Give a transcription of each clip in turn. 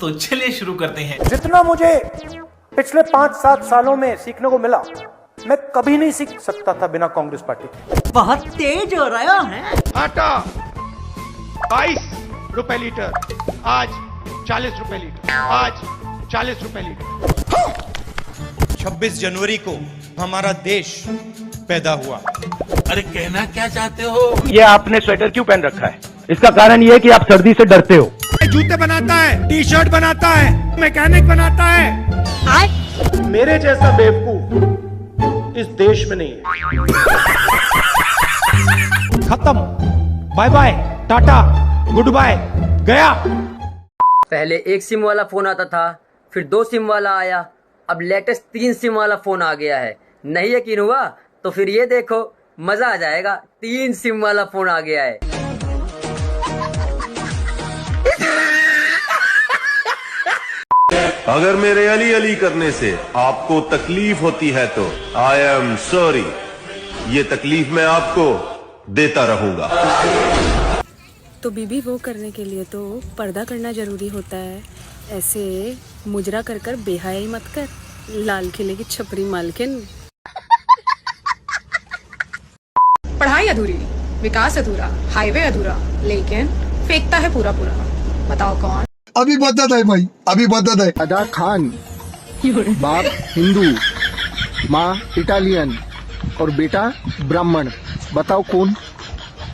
तो चलिए शुरू करते हैं। जितना मुझे पिछले 5-7 सालों में सीखने को मिला, मैं कभी नहीं सीख सकता था बिना कांग्रेस पार्टी के। बहुत तेज हो रहा है। आटा 22 रुपए लीटर, आज 40 रुपए लीटर, आज 40 रुपए लीटर। 26 जनवरी को हमारा देश पैदा हुआ। अरे कहना क्या चाहते हो? ये आपने स्वेटर क्यों पहन रखा है? इसका कारण ये है कि आप सर्दी से डरते हो। जूते बनाता है, टी शर्ट बनाता है, मैकेनिक बनाता है। मेरे जैसा बेवकूफ इस देश में नहीं है। खत्म, bye bye, tata, goodbye, गया। पहले एक सिम वाला फोन आता था, फिर 2 सिम वाला आया, अब लेटेस्ट 3 सिम वाला फोन आ गया है। नहीं यकीन हुआ तो फिर ये देखो, मजा आ जाएगा। 3 सिम वाला फोन आ गया है। अगर मेरे अली अली करने से आपको तकलीफ होती है तो आई एम सॉरी, ये तकलीफ मैं आपको देता रहूंगा। तो बीबी वो करने के लिए तो पर्दा करना जरूरी होता है। ऐसे मुजरा कर कर बेहयाई मत कर, लाल किले की छपरी मालकिन। पढ़ाई अधूरी, विकास अधूरा, हाईवे अधूरा, लेकिन फेंकता है पूरा पूरा। बताओ कौन? अभी बदत है भाई, अभी बदत है। अदा खान, बाप हिंदू, माँ इटालियन और बेटा ब्राह्मण। बताओ कौन?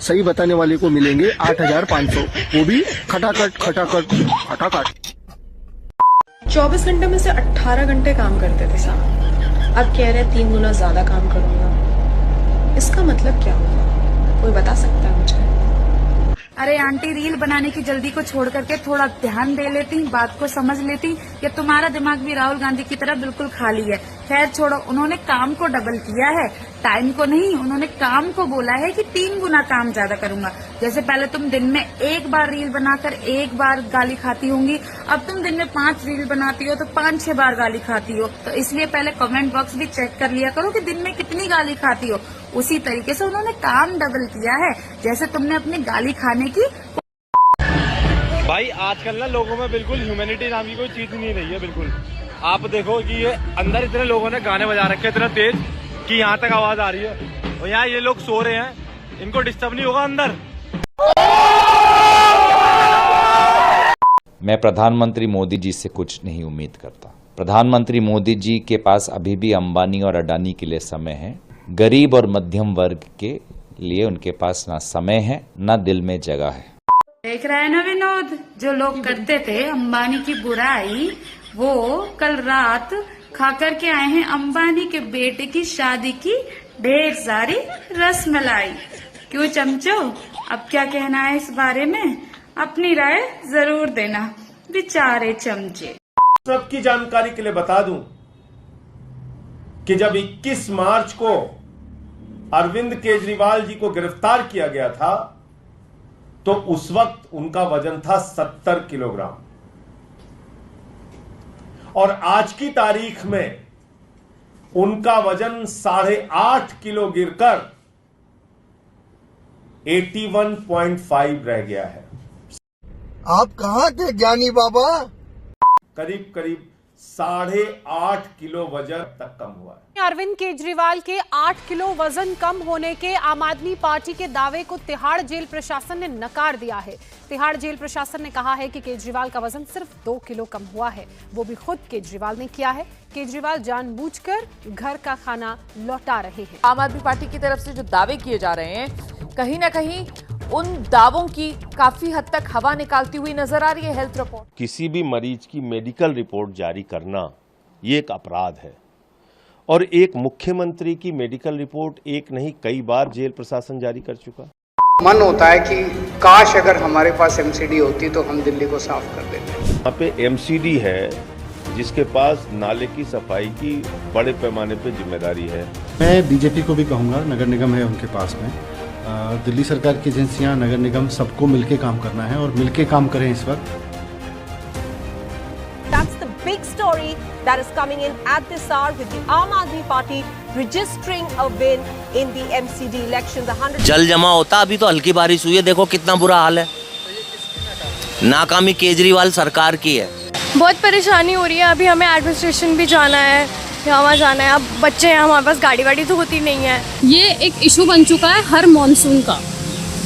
सही बताने वाले को मिलेंगे 8,500, वो भी खटाखट खटाखट खटाखट। 24 घंटे में से 18 घंटे काम करते थे साहब, अब कह रहे 3 गुना ज्यादा काम करूंगा। इसका मतलब क्या होगा? कोई बता सकता है मुझे? अरे आंटी, रील बनाने की जल्दी को छोड़ करके थोड़ा ध्यान दे लेती, बात को समझ लेती। या तुम्हारा दिमाग भी राहुल गांधी की तरह बिल्कुल खाली है। खैर छोड़ो, उन्होंने काम को डबल किया है, टाइम को नहीं। उन्होंने काम को बोला है कि 3 गुना काम ज्यादा करूंगा। जैसे पहले तुम दिन में 1 बार रील बनाकर 1 बार गाली खाती होंगी, अब तुम दिन में 5 रील बनाती हो तो 5-6 बार गाली खाती हो। तो इसलिए पहले कमेंट बॉक्स भी चेक कर लिया करो कि दिन में कितनी गाली खाती हो। उसी तरीके से उन्होंने काम डबल किया है, जैसे तुमने अपनी गाली खाने की। भाई आजकल ना लोगों में बिल्कुल ह्यूमैनिटी नाम की कोई चीज नहीं रही है। बिल्कुल आप देखो कि ये अंदर इतने लोगों ने गाने बजा रखे इतना तेज कि यहाँ तक आवाज आ रही है, और यहाँ ये लोग सो रहे हैं, इनको डिस्टर्ब नहीं होगा अंदर? मैं प्रधानमंत्री मोदी जी से कुछ नहीं उम्मीद करता। प्रधानमंत्री मोदी जी के पास अभी भी अंबानी और अडानी के लिए समय है। गरीब और मध्यम वर्ग के लिए उनके पास ना समय है ना दिल में जगह है। देख रहा है ना विनोद, जो लोग करते थे अंबानी की बुराई, वो कल रात खा कर के आए हैं अंबानी के बेटे की शादी की ढेर सारी रसमलाई। क्यों चमचो, अब क्या कहना है इस बारे में? अपनी राय जरूर देना, बेचारे चमचे। सबकी जानकारी के लिए बता दूं कि जब 21 मार्च को अरविंद केजरीवाल जी को गिरफ्तार किया गया था तो उस वक्त उनका वजन था 70 किलोग्राम, और आज की तारीख में उनका वजन 8.5 किलो गिरकर 81.5 रह गया है। आप कहाँ थे ज्ञानी बाबा? करीब करीब 8.5 किलो वजन तक कम हुआ है। अरविंद केजरीवाल के 8 किलो वजन कम होने के आम आदमी पार्टी के दावे को तिहाड़ जेल प्रशासन ने नकार दिया है। तिहाड़ जेल प्रशासन ने कहा है कि केजरीवाल का वजन सिर्फ 2 किलो कम हुआ है, वो भी खुद केजरीवाल ने किया है। केजरीवाल जानबूझकर घर का खाना लौटा रहे हैं। आम आदमी पार्टी की तरफ से जो दावे किए जा रहे हैं, कहीं ना कहीं उन दावों की काफी हद तक हवा निकालती हुई नजर आ रही है हेल्थ रिपोर्ट। किसी भी मरीज की मेडिकल रिपोर्ट जारी करना ये एक अपराध है, और एक मुख्यमंत्री की मेडिकल रिपोर्ट एक नहीं कई बार जेल प्रशासन जारी कर चुका। मन होता है कि काश अगर हमारे पास एमसीडी होती तो हम दिल्ली को साफ कर देते। यहाँ पे एमसीडी है जिसके पास नाले की सफाई की बड़े पैमाने पे जिम्मेदारी है। मैं बीजेपी को भी कहूँगा, नगर निगम है उनके पास में, दिल्ली सरकार की एजेंसियां, नगर निगम, सबको मिलके काम करना है और मिलके काम करें इस वक्त। That's the big story that is coming in at this hour with the Aam Aadmi Party registering a win in the MCD election. जल जमा होता, अभी तो हल्की बारिश हुई है, देखो कितना बुरा हाल है। नाकामी केजरीवाल सरकार की है। बहुत परेशानी हो रही है। अभी हमें एडमिनिस्ट्रेशन भी जाना है, यहाँ जाना है। अब बच्चे हैं, हमारे पास गाड़ी वाड़ी तो होती नहीं है। ये एक इशू बन चुका है हर मॉनसून का,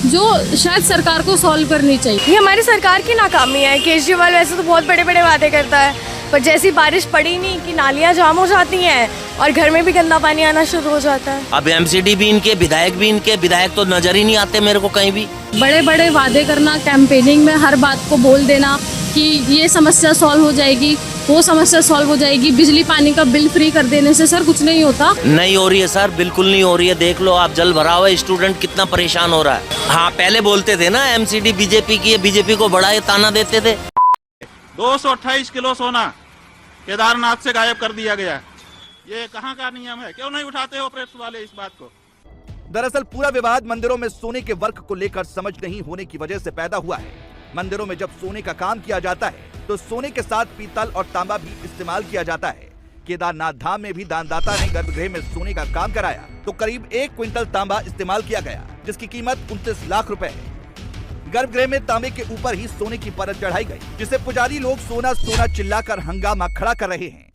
जो शायद सरकार को सॉल्व करनी चाहिए। ये हमारी सरकार की नाकामी है। केजरीवाल वैसे तो बहुत बड़े बड़े वादे करता है, पर जैसी बारिश पड़ी नहीं कि नालियाँ जाम हो जाती हैं और घर में भी गंदा पानी आना शुरू हो जाता है। अब एमसीडी भी इनके, विधायक तो नजर ही नहीं आते मेरे को कहीं भी। बड़े बड़े वादे करना, कैंपेनिंग में हर बात को बोल देना कि ये समस्या सॉल्व हो जाएगी, वो समस्या सॉल्व हो जाएगी। बिजली पानी का बिल फ्री कर देने से सर कुछ नहीं होता। नहीं हो रही है सर, बिल्कुल नहीं हो रही है। देख लो आप, जल भरा हुआ है, स्टूडेंट कितना परेशान हो रहा है। हाँ, पहले बोलते थे ना एमसीडी बीजेपी की है, बीजेपी को बड़ा ताना देते थे। 228 किलो सोना केदारनाथ से गायब कर दिया गया। ये कहाँ का नियम है? क्यों नहीं उठाते हो प्रेस वाले इस बात को? दरअसल पूरा विवाद मंदिरों में सोने के वर्क को लेकर समझ नहीं होने की वजह से पैदा हुआ है। मंदिरों में जब सोने का काम किया जाता है तो सोने के साथ पीतल और तांबा भी इस्तेमाल किया जाता है। केदारनाथ धाम में भी दानदाता ने गर्भगृह में सोने का काम कराया तो करीब 1 क्विंटल तांबा इस्तेमाल किया गया, जिसकी कीमत 29 लाख रुपए है। गर्भगृह में तांबे के ऊपर ही सोने की परत चढ़ाई गई, जिसे पुजारी लोग सोना सोना चिल्लाकर हंगामा खड़ा कर रहे हैं।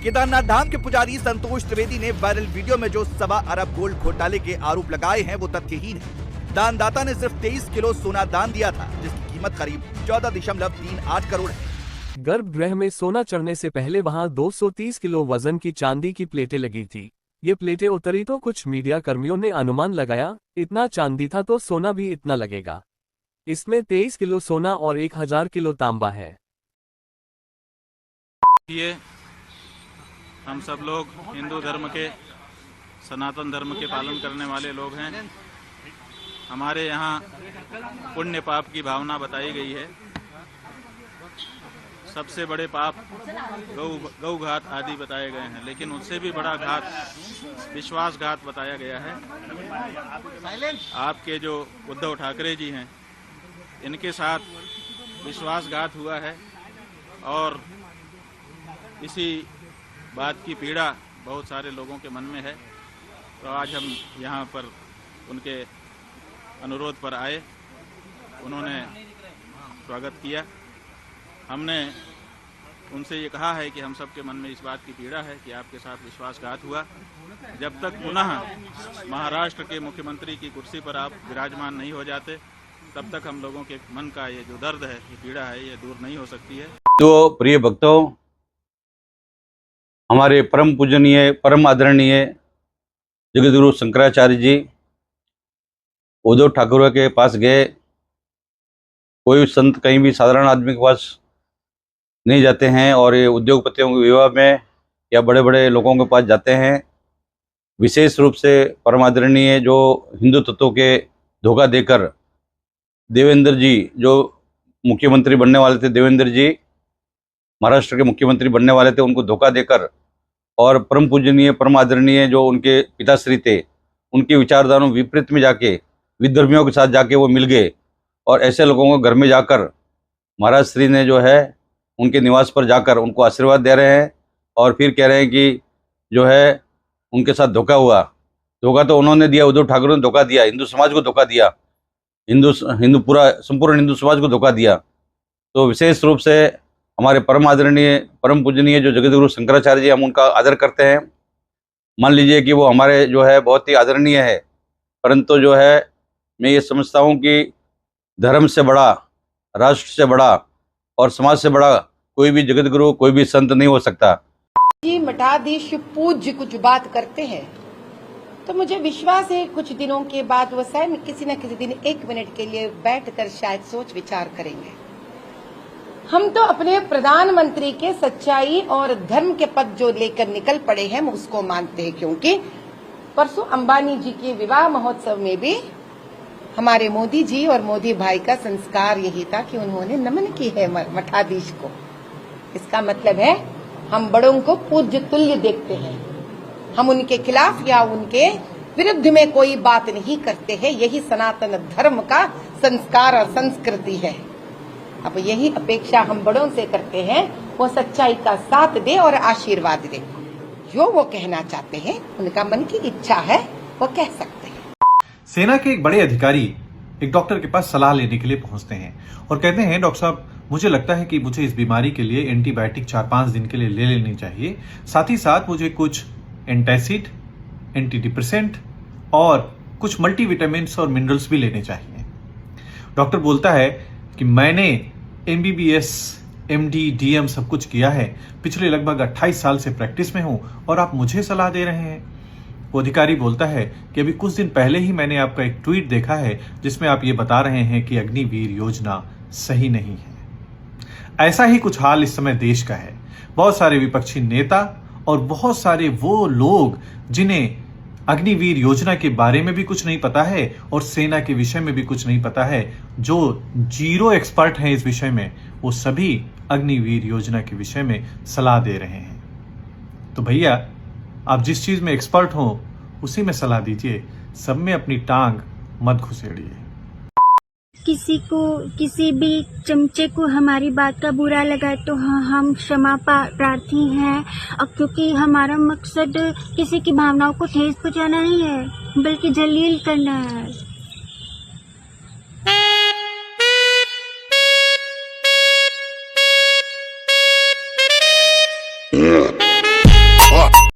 केदारनाथ धाम के पुजारी संतोष त्रिवेदी ने वायरल वीडियो में जो 1.25 अरब गोल्ड घोटाले के आरोप लगाए हैं वो तथ्यहीन है। दानदाता ने सिर्फ 23 किलो सोना दान दिया था, जिसकी कीमत करीब 14.38 करोड़ है। गर्भगृह में सोना चढ़ने से पहले वहां 230 किलो वजन की चांदी की प्लेटें लगी थी। ये प्लेटें उतरी तो कुछ मीडिया कर्मियों ने अनुमान लगाया, इतना चांदी था तो सोना भी इतना लगेगा। इसमें 23 किलो सोना और 1000 किलो तांबा है। ये हम सब लोग हिंदू धर्म के, सनातन धर्म के पालन करने वाले लोग हैं। हमारे यहाँ पुण्य पाप की भावना बताई गई है। सबसे बड़े पाप गौ घात आदि बताए गए हैं, लेकिन उससे भी बड़ा घात विश्वासघात बताया गया है। आपके जो उद्धव ठाकरे जी हैं, इनके साथ विश्वासघात हुआ है और इसी बात की पीड़ा बहुत सारे लोगों के मन में है। तो आज हम यहाँ पर उनके अनुरोध पर आए, उन्होंने स्वागत किया। हमने उनसे ये कहा है कि हम सबके मन में इस बात की पीड़ा है कि आपके साथ विश्वासघात हुआ। जब तक पुनः महाराष्ट्र के मुख्यमंत्री की कुर्सी पर आप विराजमान नहीं हो जाते, तब तक हम लोगों के मन का ये जो दर्द है, ये पीड़ा है, ये दूर नहीं हो सकती है। तो प्रिय भक्तों, हमारे परम पूजनीय, परम आदरणीय जगतगुरु शंकराचार्य जी उद्धव ठाकरे के पास गए। कोई संत कहीं भी साधारण आदमी के पास नहीं जाते हैं और ये उद्योगपतियों के विवाह में या बड़े बड़े लोगों के पास जाते हैं। विशेष रूप से परम आदरणीय जो हिंदू तत्वों के धोखा देकर देवेंद्र जी, जो मुख्यमंत्री बनने वाले थे, देवेंद्र जी महाराष्ट्र के मुख्यमंत्री बनने वाले थे, उनको धोखा देकर और परम पूजनीय, परम आदरणीय जो उनके पिताश्री थे, उनकी विचारधाराओं विपरीत में जाके विधर्मियों के साथ जाके वो मिल गए और ऐसे लोगों को घर में जाकर महाराज श्री ने जो है उनके निवास पर जाकर उनको आशीर्वाद दे रहे हैं और फिर कह रहे हैं कि जो है उनके साथ धोखा हुआ। धोखा तो उन्होंने दिया, उद्धव ठाकरे ने धोखा दिया, हिंदू समाज को धोखा दिया, संपूर्ण हिंदू समाज को धोखा दिया। तो विशेष रूप से हमारे परम आदरणीय, परम पूजनीय जो जगतगुरु शंकराचार्य जी, हम उनका आदर करते हैं। मान लीजिए कि वो हमारे जो है बहुत ही आदरणीय है, परंतु जो है मैं ये समझता हूँ कि धर्म से बड़ा, राष्ट्र से बड़ा और समाज से बड़ा कोई भी जगतगुरु, कोई भी संत नहीं हो सकता। जी मठाधीश पूज्य कुछ बात करते हैं तो मुझे विश्वास है कुछ दिनों के बाद वो स्वयं किसी न किसी दिन 1 मिनट के लिए बैठकर शायद सोच विचार करेंगे। हम तो अपने प्रधानमंत्री के सच्चाई और धर्म के पद जो लेकर निकल पड़े हैं, हम उसको मानते हैं, क्योंकि परसों अंबानी जी के विवाह महोत्सव में भी हमारे मोदी जी और मोदी भाई का संस्कार यही था कि उन्होंने नमन की है मठाधीश को। इसका मतलब है हम बड़ों को पूज्य तुल्य देखते हैं, हम उनके खिलाफ या उनके विरुद्ध में कोई बात नहीं करते हैं। यही सनातन धर्म का संस्कार और संस्कृति है। अब यही अपेक्षा हम बड़ों से करते हैं, वो सच्चाई का साथ दे और आशीर्वाद दे। जो वो कहना चाहते हैं, उनका मन की इच्छा है, वो कह सकते हैं। सेना के एक बड़े अधिकारी एक डॉक्टर के पास सलाह लेने के लिए पहुंचते हैं और कहते हैं, डॉक्टर साहब मुझे लगता है कि मुझे इस बीमारी के लिए एंटीबायोटिक 4-5 दिन के लिए ले लेनी चाहिए। साथ ही साथ मुझे कुछ एंटासिड, एंटी डिप्रेसेंट और कुछ मल्टीविटामिन्स और मिनरल्स भी लेने चाहिए। डॉक्टर बोलता है कि मैंने MBBS, MD, DM सब कुछ किया है, पिछले लगभग 28 साल से प्रैक्टिस में हूं और आप मुझे सलाह दे रहे हैं। वो अधिकारी बोलता है कि अभी कुछ दिन पहले ही मैंने आपका एक ट्वीट देखा है जिसमें आप ये बता रहे हैं कि अग्निवीर योजना सही नहीं है। ऐसा ही कुछ हाल इस समय देश का है। बहुत सारे विपक्षी नेता और बहुत सारे वो लोग जिन्हें अग्निवीर योजना के बारे में भी कुछ नहीं पता है और सेना के विषय में भी कुछ नहीं पता है, जो जीरो एक्सपर्ट हैं इस विषय में, वो सभी अग्निवीर योजना के विषय में सलाह दे रहे हैं। तो भैया, आप जिस चीज में एक्सपर्ट हो उसी में सलाह दीजिए, सब में अपनी टांग मत घुसेड़िए। किसी भी चमचे को हमारी बात का बुरा लगा तो हम क्षमा प्रार्थी हैं, और क्योंकि हमारा मकसद किसी की भावनाओं को ठेस पहुंचाना नहीं है बल्कि जलील करना है।